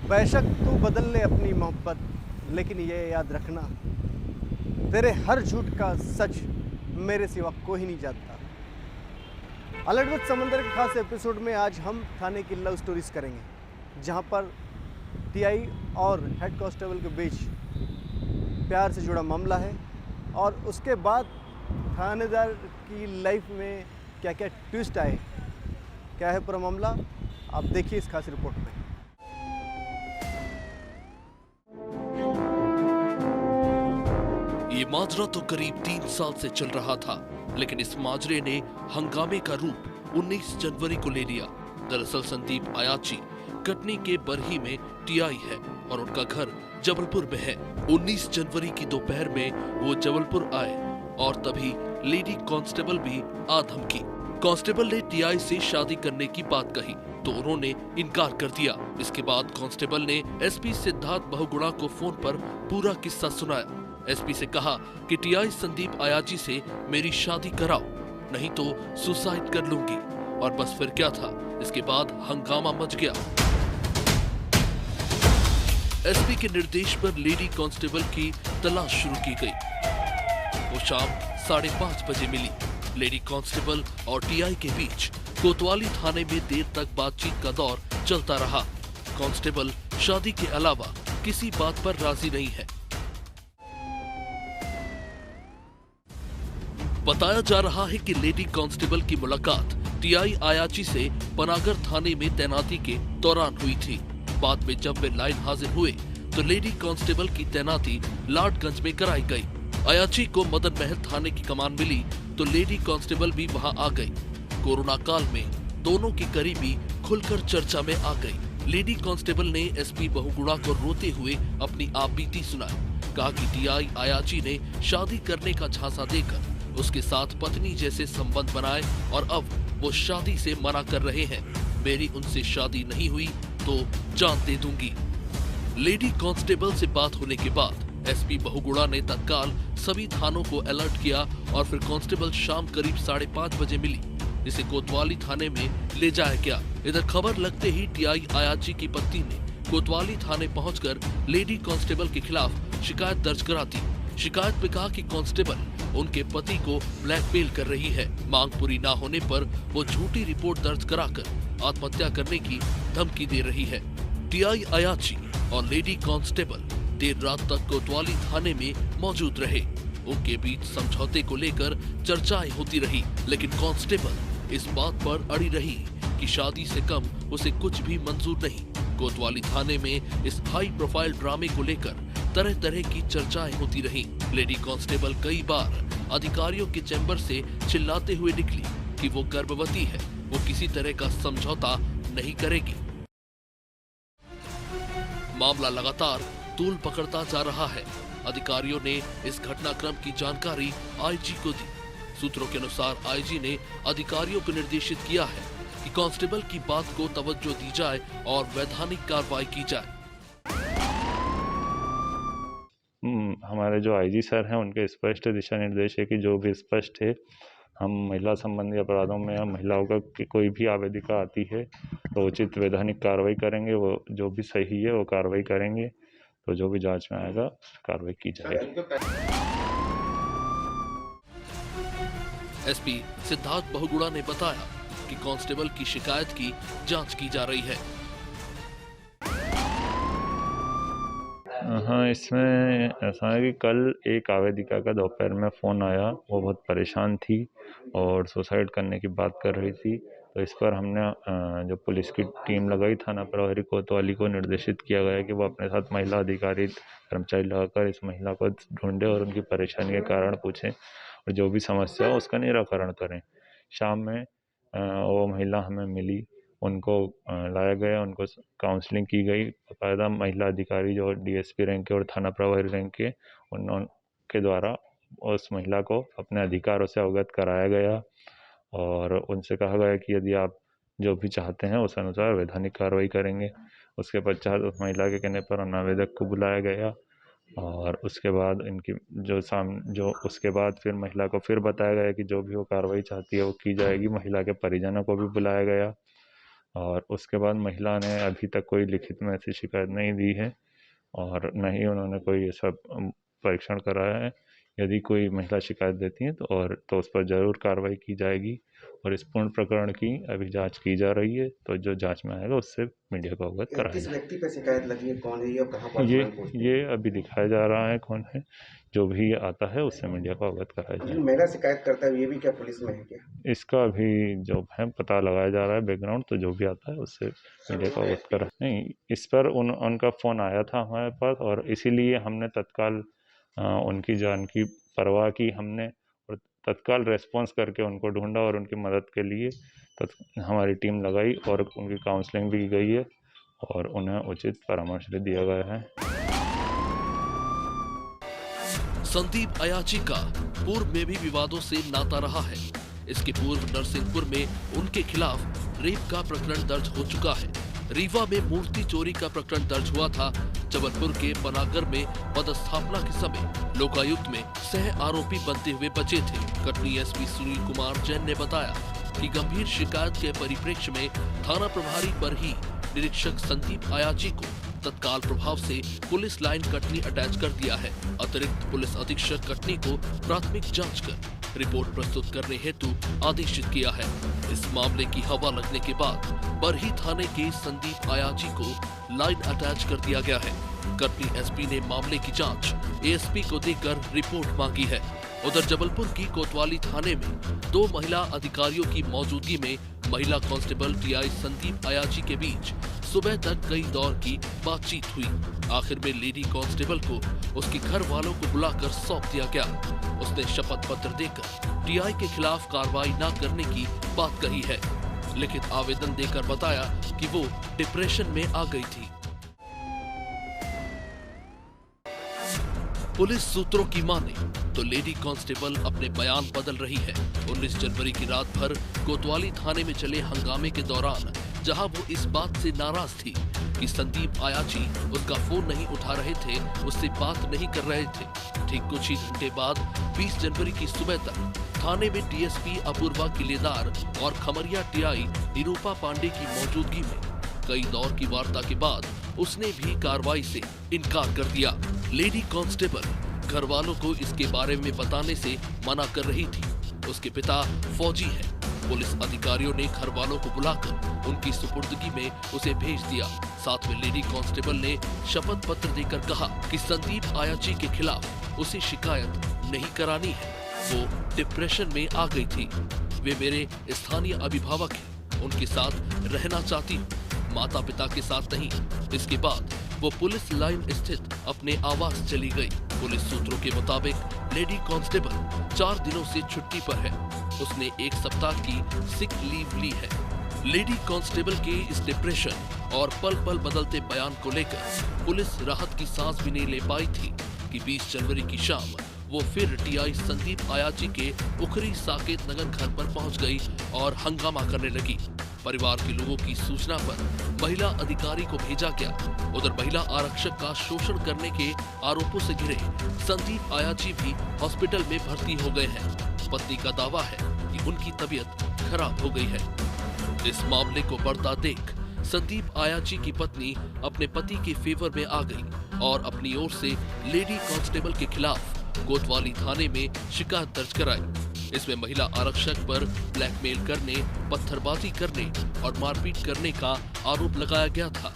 बेशक तू बदल ले अपनी मोहब्बत, लेकिन ये याद रखना, तेरे हर झूठ का सच मेरे सिवा कोई नहीं जानता। अलर्ट विद समंदर के खास एपिसोड में आज हम थाने की लव स्टोरीज करेंगे, जहां पर टीआई और हेड कांस्टेबल के बीच प्यार से जुड़ा मामला है और उसके बाद थानेदार की लाइफ में क्या क्या ट्विस्ट आए, क्या है पूरा मामला, आप देखिए इस खास रिपोर्ट में। ये माजरा तो करीब 3 साल से चल रहा था, लेकिन इस माजरे ने हंगामे का रूप 19 जनवरी को ले लिया। दरअसल संदीप अयाची कटनी के बरही में टीआई है और उनका घर जबलपुर में है। 19 जनवरी की दोपहर में वो जबलपुर आए और तभी लेडी कांस्टेबल भी आ धमकी। कांस्टेबल ने टीआई से शादी करने की बात कही तो उन्होंने इनकार कर दिया। इसके बाद कांस्टेबल ने एसपी सिद्धार्थ बहुगुणा को फोन पर पूरा किस्सा सुनाया। एसपी से कहा कि टीआई संदीप अयाची से मेरी शादी कराओ, नहीं तो सुसाइड कर लूंगी। और बस फिर क्या था, इसके बाद हंगामा मच गया। एसपी के निर्देश पर लेडी कांस्टेबल की तलाश शुरू की गई। वो शाम 5:30 बजे मिली। लेडी कांस्टेबल और टीआई के बीच कोतवाली थाने में देर तक बातचीत का दौर चलता रहा। कांस्टेबल शादी के अलावा किसी बात पर राजी नहीं है। बताया जा रहा है कि लेडी कांस्टेबल की मुलाकात टीआई अयाची से पनागर थाने में तैनाती के दौरान हुई थी। बाद में जब वे लाइन हाजिर हुए तो लेडी कांस्टेबल की तैनाती लाटगंज में कराई गई। अयाची को मदन महल थाने की कमान मिली तो लेडी कांस्टेबल भी वहां आ गई। कोरोना काल में दोनों की करीबी खुलकर चर्चा में आ गई। लेडी कांस्टेबल ने एसपी बहुगुणा को रोते हुए अपनी आपबीती सुनाई। कहा कि टीआई अयाची ने शादी करने का झांसा देकर उसके साथ पत्नी जैसे संबंध बनाए और अब वो शादी से मना कर रहे हैं। मेरी उनसे शादी नहीं हुई तो जान दे दूंगी। लेडी कांस्टेबल से बात होने के बाद एसपी बहुगुणा ने तत्काल सभी थानों को अलर्ट किया और फिर कांस्टेबल शाम करीब 5:30 बजे मिली, जिसे कोतवाली थाने में ले जाया गया। इधर खबर लगते ही टीआई अयाची की पत्नी ने कोतवाली थाने पहुंचकर लेडी कांस्टेबल के खिलाफ शिकायत दर्ज करा दी। शिकायत में कहा कि कांस्टेबल उनके पति को ब्लैकमेल कर रही है। मांग पूरी ना होने पर वो झूठी रिपोर्ट दर्ज कराकर आत्महत्या करने की धमकी दे रही है। टीआई अयाची और लेडी कांस्टेबल देर रात तक कोतवाली थाने में मौजूद रहे। उनके बीच समझौते को लेकर चर्चाएं होती रही, लेकिन कांस्टेबल इस बात पर अड़ी रही कि शादी से कम उसे कुछ भी मंजूर नहीं। कोतवाली थाने में इस हाई प्रोफाइल ड्रामे को लेकर तरह तरह की चर्चाएं होती रही। लेडी कांस्टेबल कई बार अधिकारियों के चैम्बर से चिल्लाते हुए निकली कि वो गर्भवती है, वो किसी तरह का समझौता नहीं करेगी। मामला लगातार तूल पकड़ता जा रहा है। अधिकारियों ने इस घटनाक्रम की जानकारी आईजी को दी। सूत्रों के अनुसार आईजी ने अधिकारियों को निर्देशित किया है कि कांस्टेबल की बात को तवज्जो दी जाए और वैधानिक कार्रवाई की जाए। हमारे जो आईजी सर हैं उनके स्पष्ट दिशा निर्देश है कि जो भी स्पष्ट है, हम महिला संबंधी अपराधों में या महिलाओं का की कोई भी आवेदिका आती है तो उचित वैधानिक कार्रवाई करेंगे। वो जो भी सही है वो कार्रवाई करेंगे, तो जो भी जांच में आएगा कार्रवाई की जाएगी। एसपी सिद्धार्थ बहुगुणा ने बताया कि कांस्टेबल की शिकायत की जांच की जा रही है। हाँ, इसमें ऐसा है कि कल एक आवेदिका का दोपहर में फ़ोन आया। वो बहुत परेशान थी और सुसाइड करने की बात कर रही थी। तो इस पर हमने जो पुलिस की टीम लगाई, थाना प्रभारी कोतवाली को निर्देशित किया गया कि वो अपने साथ महिला अधिकारी कर्मचारी लगाकर इस महिला को ढूंढे और उनकी परेशानी के कारण पूछें और जो भी समस्या हो उसका निराकरण करें। शाम में वो महिला हमें मिली, उनको लाया गया, उनको काउंसलिंग की गई। बाकायदा महिला अधिकारी जो डीएसपी रैंक के और थाना प्रभारी रैंक के, उनके द्वारा उस महिला को अपने अधिकारों से अवगत कराया गया और उनसे कहा गया कि यदि आप जो भी चाहते हैं उस अनुसार वैधानिक कार्रवाई करेंगे। उसके पश्चात उस महिला के कहने पर अनावेदक को बुलाया गया और उसके बाद इनकी जो उसके बाद फिर महिला को फिर बताया गया कि जो भी वो कार्रवाई चाहती है वो की जाएगी। महिला के परिजनों को भी बुलाया गया और उसके बाद महिला ने अभी तक कोई लिखित में ऐसी शिकायत नहीं दी है और न ही उन्होंने कोई ऐसा परीक्षण कराया है। यदि कोई महिला शिकायत देती है तो उस पर ज़रूर कार्रवाई की जाएगी और इस पूर्ण प्रकरण की अभी जांच की जा रही है। तो जो जांच में आएगा उससे मीडिया को अवगत कराया किस जाएगा। व्यक्ति पर शिकायत लगी है, कौन है ये और कहाँ पर ये अभी दिखाया जा रहा है कौन है। जो भी आता है उससे मीडिया को अवगत कराया जाएगा। महिला शिकायत करता है ये भी क्या पुलिस में है क्या? इसका अभी जो है पता लगाया जा रहा है बैकग्राउंड, तो जो भी आता है उससे मीडिया को अवगत करा। नहीं, इस पर उनका फ़ोन आया था हमारे पास और इसीलिए हमने तत्काल उनकी जान की परवाह की हमने और तत्काल रेस्पॉन्स करके उनको ढूंढा और उनकी मदद के लिए हमारी टीम लगाई और उनकी काउंसलिंग भी की गई है और उन्हें उचित परामर्श भी दिया गया है। संदीप अयाची का पूर्व में भी विवादों से नाता रहा है। इसके पूर्व नरसिंहपुर में उनके खिलाफ रेप का प्रकरण दर्ज हो चुका है। रीवा में मूर्ति चोरी का प्रकरण दर्ज हुआ था। जबलपुर के पनागर में पदस्थापना के समय लोकायुक्त में सह आरोपी बनते हुए बचे थे। कटनी एसपी सुनील कुमार जैन ने बताया कि गंभीर शिकायत के परिप्रेक्ष्य में थाना प्रभारी पर ही निरीक्षक संदीप अयाची को तत्काल प्रभाव से पुलिस लाइन कटनी अटैच कर दिया है। अतिरिक्त पुलिस अधीक्षक कटनी को प्राथमिक जांच कर रिपोर्ट प्रस्तुत करने हेतु आदेशित किया है। इस मामले की हवा लगने के बाद बरही थाने के संदीप अयाची को लाइन अटैच कर दिया गया है। कटनी एसपी ने मामले की जांच एएसपी को देकर रिपोर्ट मांगी है। उधर जबलपुर की कोतवाली थाने में 2 महिला अधिकारियों की मौजूदगी में महिला कांस्टेबल टीआई संदीप अयाची के बीच सुबह तक कई दौर की बातचीत हुई। आखिर में लेडी कांस्टेबल को उसके घर वालों को बुलाकर सौंप दिया गया। उसने शपथ पत्र देकर टीआई के खिलाफ कार्रवाई न करने की बात कही है। लिखित आवेदन देकर बताया कि वो डिप्रेशन में आ गई थी। पुलिस सूत्रों की माने तो लेडी कांस्टेबल अपने बयान बदल रही है। 19 जनवरी की रात भर कोतवाली थाने में चले हंगामे के दौरान जहां वो इस बात से नाराज थी कि संदीप अयाची उसका फोन नहीं उठा रहे थे, उससे बात नहीं कर रहे थे, ठीक कुछ ही घंटे बाद 20 जनवरी की सुबह तक थाने में डीएसपी अपूर्वा किलेदार और खमरिया टीआई निरूपा पांडे की मौजूदगी में कई दौर की वार्ता के बाद उसने भी कार्रवाई से इनकार कर दिया। लेडी कांस्टेबल घर वालों को इसके बारे में बताने से मना कर रही थी। उसके पिता फौजी हैं। पुलिस अधिकारियों ने घर वालों को बुलाकर उनकी सुपुर्दगी में उसे भेज दिया। साथ में लेडी कांस्टेबल ने शपथ पत्र देकर कहा कि संदीप अयाची के खिलाफ उसे शिकायत नहीं करानी है। वो डिप्रेशन में आ गई थी। वे मेरे स्थानीय अभिभावक हैं, उनके साथ रहना चाहती हूँ, माता पिता के साथ नहीं। इसके बाद वो पुलिस लाइन स्थित अपने आवास चली गई। पुलिस सूत्रों के मुताबिक लेडी कांस्टेबल 4 दिनों से छुट्टी पर है। उसने 1 सप्ताह की सिक लीव ली है। लेडी कांस्टेबल के इस डिप्रेशन और पल पल बदलते बयान को लेकर पुलिस राहत की सांस भी नहीं ले पाई थी कि 20 जनवरी की शाम वो फिर टीआई संदीप अयाची के उखरी साकेत नगर घर पर पहुंच गई और हंगामा करने लगी। परिवार के लोगों की सूचना पर महिला अधिकारी को भेजा गया। उधर महिला आरक्षक का शोषण करने के आरोपों से घिरे संदीप अयाची भी हॉस्पिटल में भर्ती हो गए हैं। पत्नी का दावा है कि उनकी तबीयत खराब हो गई है। इस मामले को बढ़ता देख संदीप अयाची की पत्नी अपने पति के फेवर में आ गई और अपनी ओर से लेडी कांस्टेबल के खिलाफ कोतवाली थाने में शिकायत दर्ज कराई। इसमें महिला आरक्षक पर ब्लैकमेल करने, पत्थरबाजी करने और मारपीट करने का आरोप लगाया गया था।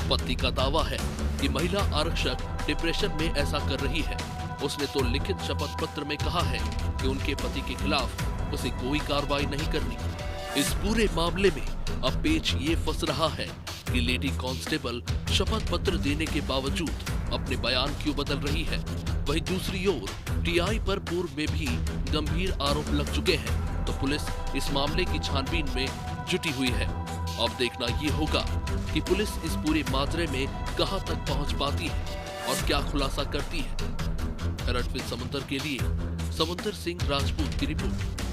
पत्नी का दावा है कि महिला आरक्षक डिप्रेशन में ऐसा कर रही है। उसने तो लिखित शपथ पत्र में कहा है कि उनके पति के खिलाफ उसे कोई कार्रवाई नहीं करनी। इस पूरे मामले में अब पेच ये फंस रहा है कि लेडी कांस्टेबल शपथ पत्र देने के बावजूद अपने बयान क्यों बदल रही है। वहीं दूसरी ओर टीआई पर पूर्व में भी गंभीर आरोप लग चुके हैं, तो पुलिस इस मामले की छानबीन में जुटी हुई है। अब देखना ये होगा कि पुलिस इस पूरे माजरे में कहां तक पहुंच पाती है और क्या खुलासा करती है। हेरठ विद समुंदर के लिए समुंदर सिंह राजपूत की रिपोर्ट।